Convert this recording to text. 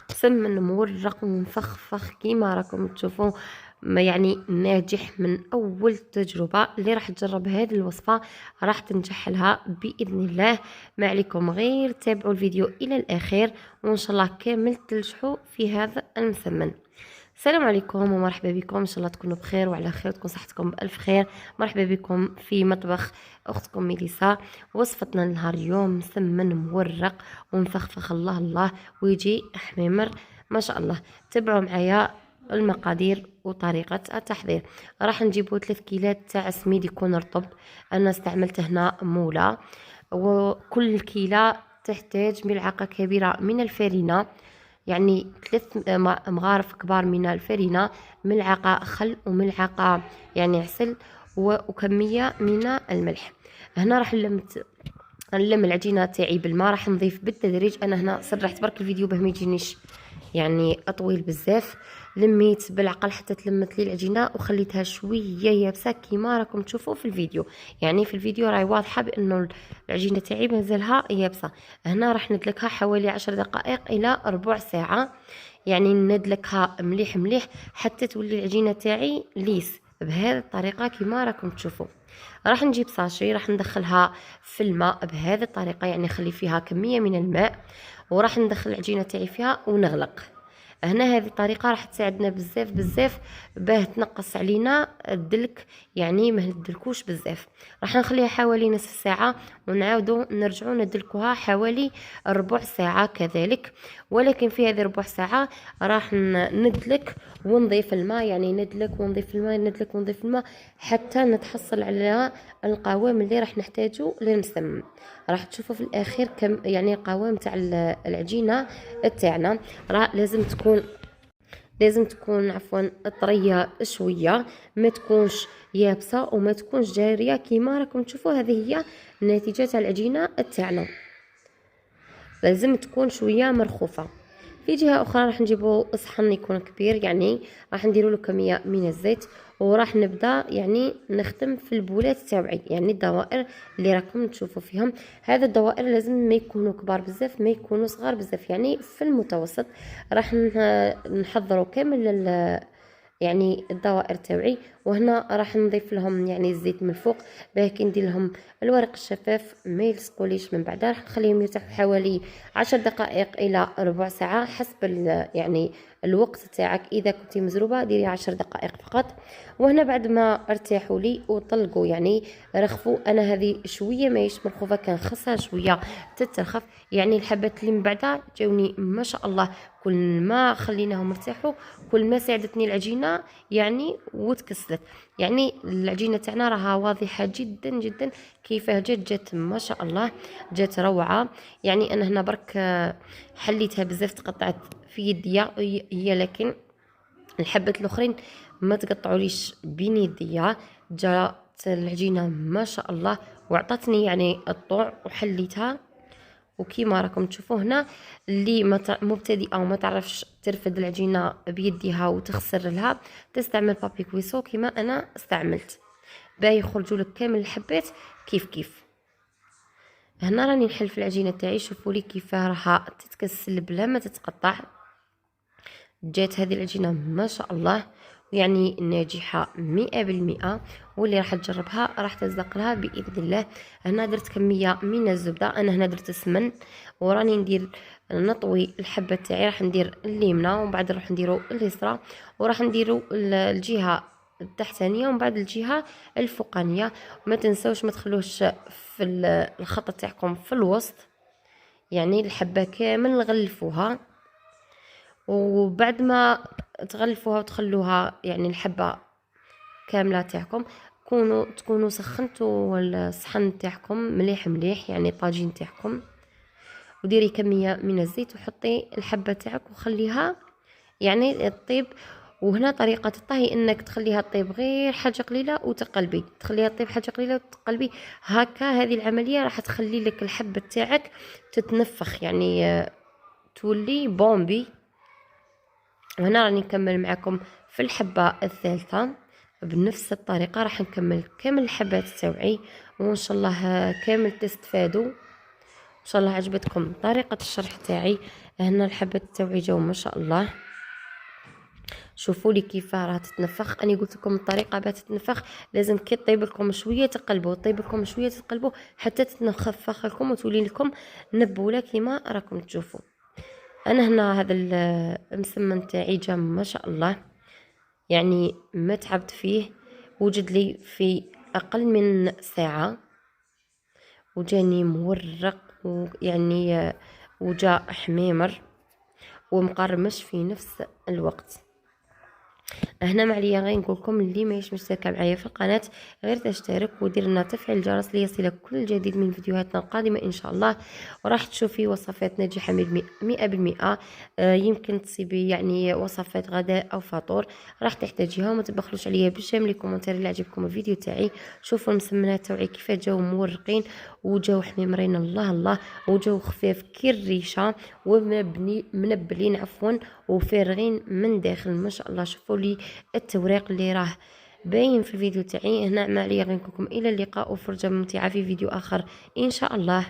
سمن مورق ومفخفخ كيما راكم تشوفوا. يعني ناجح من اول تجربه. اللي راح تجرب هذه الوصفه راح تنجح لها باذن الله. ما عليكم غير تابعوا الفيديو الى الاخير، وان شاء الله كامل تنجحوا في هذا المسمن. السلام عليكم ومرحبا بكم، ان شاء الله تكونوا بخير وعلى خير، تكون صحتكم بالف خير. مرحبا بكم في مطبخ اختكم ميليسا. وصفتنا لنهار اليوم مسمن مورق ومفخفخ الله الله ويجي حميمر ما شاء الله. تبعوا معايا المقادير وطريقة التحضير. راح نجيبو 3 كيلات تاع سميد يكون رطب. انا استعملت هنا مولا، وكل كيلة تحتاج ملعقة كبيرة من الفرينة، يعني 3 مغارف كبار من الفرينة، ملعقة خل وملعقة يعني عسل، وكمية من الملح. هنا راح نلم العجينه تاعي بالماء، راح نضيف بالتدريج. انا هنا سرحت برك الفيديو باه ما يجينيش يعني اطويل بزاف. لميت بالعقل حتى تلمت لي العجينه وخليتها شويه يابسه كيما راكم تشوفوا في الفيديو. يعني في الفيديو راهي واضحه بانه العجينه تاعي مازالها يابسه. هنا راح ندلكها حوالي 10 دقائق الى ربع ساعه، يعني ندلكها مليح مليح حتى تولي العجينه تاعي ليس بهذه الطريقه كيما راكم تشوفوا. راح نجيب ساشي، راح ندخلها في الماء بهذه الطريقه، يعني نخلي فيها كميه من الماء، وراح ندخل العجينه تاعي فيها ونغلق. هنا هذه الطريقه راح تساعدنا بزاف بزاف باه تنقص علينا الدلك، يعني ما ندلكوش بزاف. راح نخليها حوالي نصف ساعه ونعاودوا نرجعوا ندلكوها حوالي ربع ساعه كذلك. ولكن في هذه ربع ساعه راح ندلك ونضيف الماء، يعني ندلك ونضيف الماء ندلك ونضيف الماء حتى نتحصل على القوام اللي راح نحتاجه للمسمن. راح تشوفوا في الاخير كم يعني القوام تاع العجينه تاعنا. لازم تكون عفوا طريه شويه، ما تكونش يابسه وما تكونش جاريه كيما راكم تشوفوا. هذه هي نتيجه العجينه تاعنا، لازم تكون شويه مرخوفه. في جهه اخرى راح نجيبو صحن يكون كبير، يعني راح نديروا له كميه من الزيت، وراح نبدا يعني نخدم في البولات تاوعي، يعني الدوائر اللي راكم تشوفوا فيهم. هذا الدوائر لازم ما يكونوا كبار بزاف ما يكونوا صغار بزاف، يعني في المتوسط. راح نحضروا كامل يعني الدوائر تاوعي، وهنا راح نضيف لهم يعني الزيت من الفوق باه كي ندير لهم الورق الشفاف ما يلصقوليش. من بعد راح نخليهم يرتاحوا حوالي 10 دقائق الى ربع ساعه حسب يعني الوقت تاعك. اذا كنتي مزروبه ديري 10 دقائق فقط. وهنا بعد ما ارتاحوا لي وطلقوا يعني رخفوا، انا هذه شويه ماهيش مرخوفه، كان خصها شويه تترخف. يعني الحبات اللي من بعدها جاوني ما شاء الله، كل ما خليناهم ارتاحوا كل ما ساعدتني العجينه يعني وتكسلت. يعني العجينه تاعنا راها واضحه جدا جدا كيفاه جات ما شاء الله، جات روعه. يعني انا هنا برك حليتها بزاف تقطعت في يديا هي، لكن الحبات الاخرين ما تقطعوليش بين يديا. جات العجينه ما شاء الله وعطتني يعني الطوع وحليتها. وكيما راكم تشوفوا هنا اللي مبتدئه وما تعرفش ترفد العجينه بيديها وتخسر لها، تستعمل بابي كويسو كيما انا استعملت باه يخرجوا لك كامل الحبات كيف كيف. هنا راني نحل في العجينه تاعي، شوفوا لي كيفاه راها تتكسل بلا ما تتقطع. جات هذه العجينه ما شاء الله يعني ناجحه 100%، واللي راح تجربها راح تزدق لها باذن الله. هنا درت كميه من الزبده، انا هنا درت السمن وراني ندير نطوي الحبه تاعي. راح ندير اليمنى ومن بعد راح نديروا اليسرى، وراح نديروا الجهه التحتانيه ومن بعد الجهه الفوقانيه. ما تنسوش ما تخلوش في الخط تاعكم في الوسط، يعني الحبه كامل غلفوها. وبعد ما تغلفوها وتخلوها يعني الحبة كاملة تاعكم تكونوا سخنتوا الصحن تاعكم مليح مليح، يعني طاجين تاعكم، وديري كمية من الزيت وحطي الحبة تاعك وخليها يعني تطيب. وهنا طريقة الطهي انك تخليها تطيب غير حاجة قليلة وتقلبي، تخليها تطيب حاجة قليلة وتقلبي هكا. هذه العملية راح تخلي لك الحبة تاعك تتنفخ، يعني تولي بومبي. وهنا راني نكمل معكم في الحبة الثالثة بنفس الطريقة، راح نكمل كامل الحبات تاوعي، وان شاء الله كامل تستفادوا. ان شاء الله عجبتكم طريقة الشرح تاعي. هنا الحبات تاوعي جاو ما شاء الله. شوفوا لي كيف راه تتنفخ. انا قلت لكم الطريقه باش تتنفخ لازم كي طيب لكم شويه تقلبوا، طيب لكم شويه تقلبوا حتى تتنفخ لكم وتولي لكم نبوله كيما راكم تشوفوا. انا هنا هذا المسمن تاعي جا ما شاء الله، يعني ما تعبت فيه، وجد لي في اقل من ساعه وجاني مورق، ويعني وجا حميمر ومقرمش في نفس الوقت. هنا معليا غير نقول لكم اللي ماهيش مشتركه معايا في القناه غير تشترك ودير لنا تفعيل الجرس ليصلك كل جديد من فيديوهاتنا القادمه ان شاء الله. وراح تشوفي وصفات ناجحه 100%. يمكن تصيبي يعني وصفات غداء او فطور راح تحتاجيها، وما تبخلوش عليا بالشام لي كومنتير اللي عجبكم الفيديو تاعي. شوفوا المسمنات تاعي كيف جاو مورقين وجاو حميمرين الله الله، وجاو خفاف كي الريشه ومنبلين عفوا وفارغين من داخل ما شاء الله. شوفوا لي التوريق اللي راه باين في الفيديو تاعي. هنا ما عليا غير نقولكم الى اللقاء وفرجه ممتعه في فيديو اخر ان شاء الله.